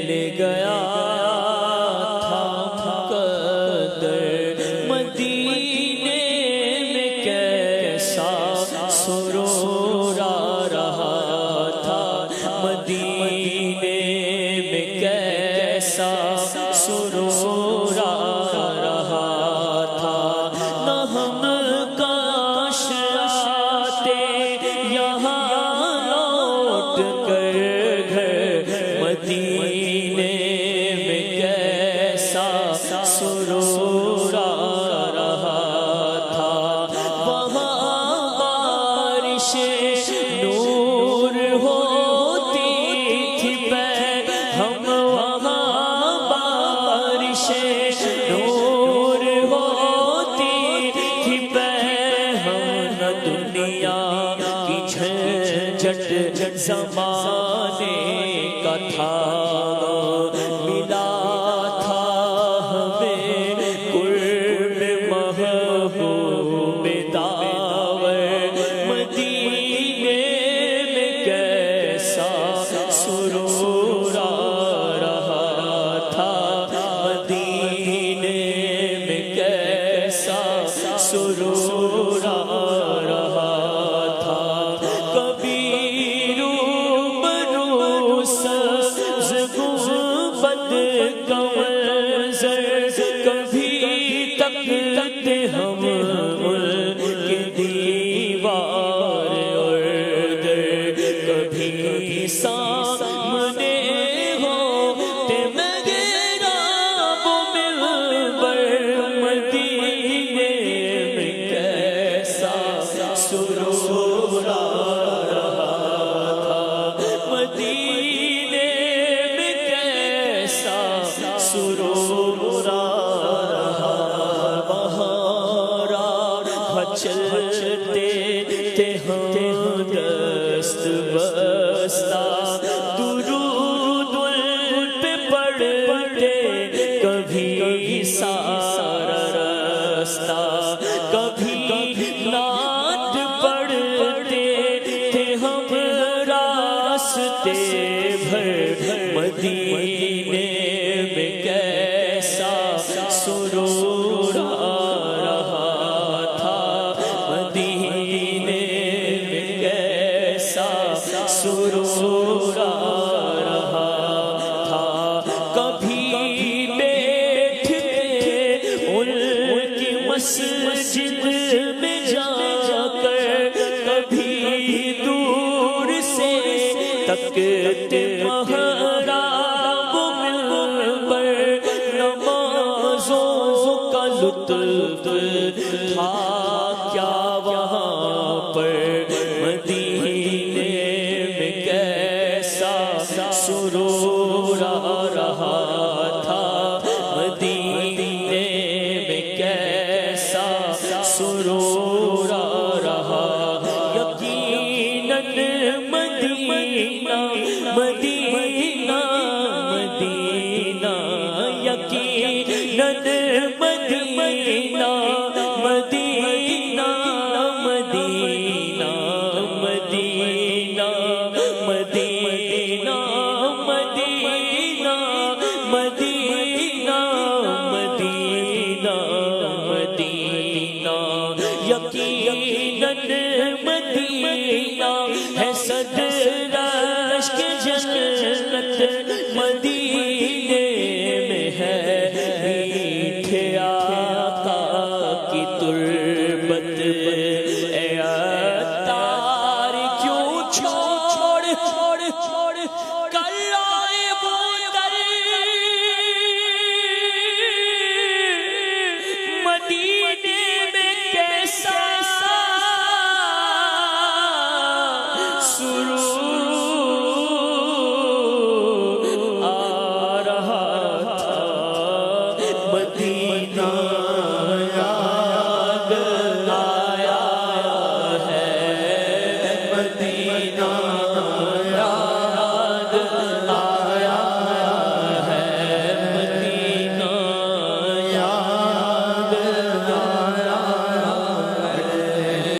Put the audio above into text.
لے گیا تھا مقدر، مدینے میں کیسا سرور آ رہا تھا، مدینے میں کیسا سرور آ رہا تھا۔ نہ ہم کاش آتے یہاں لوٹ کر گھر، مدینے میں کیسا سرور آ رہا تھا۔ وہاں بارش نور ہوتی تھی ہم، وہاں بارش نور ہوتی تھی ہم، نہ دنیا کی جھنجھٹ زمانے کا تھا، ملا تھا ہمیں قرب محبوب داور، مدینے میں کیسا سرور آ رہا تھا، مدینے میں کیسا سرور آ رہا تھا۔ کبھی روبرو سبز گنبد کا منظر، کبھی تکتے ہم ان کی دیوار اور در، کبھی سامنے ہوتے محراب و منبر، مدینے میں کیسا سرور آ رہا تھا، مدینے میں کیسا سرور آ رہا۔ وہاں چلتے تھے ہم دست بستہ، درود ان پہ پڑھتے کبھی سارا رستہ، کبھی نعت پڑھتے تھے ہم راستے بھر، مدینے میں کیسا سرور آ رہا تھا، مدینے میں کیسا سرور آ رہا تھا۔ کبھی بیٹھتے ان کی مسجد میں جا کر، کبھی دور سے تکتے محراب و منبر، نمازوں کا لطف تھا کیا وہاں پر، مدینے میں کیسا سرور آ رہا تھا، مدینے میں کیسا سرور آ رہا۔ یقیناً مدینہ مدینہ مدینہ، یقیناً مدینہ مدینہ مدینہ مدینہ مدینہ مدینہ مدینہ مدینہ مدینہ، یقیناً مدینہ ہے صدر عشق جنت، مدینے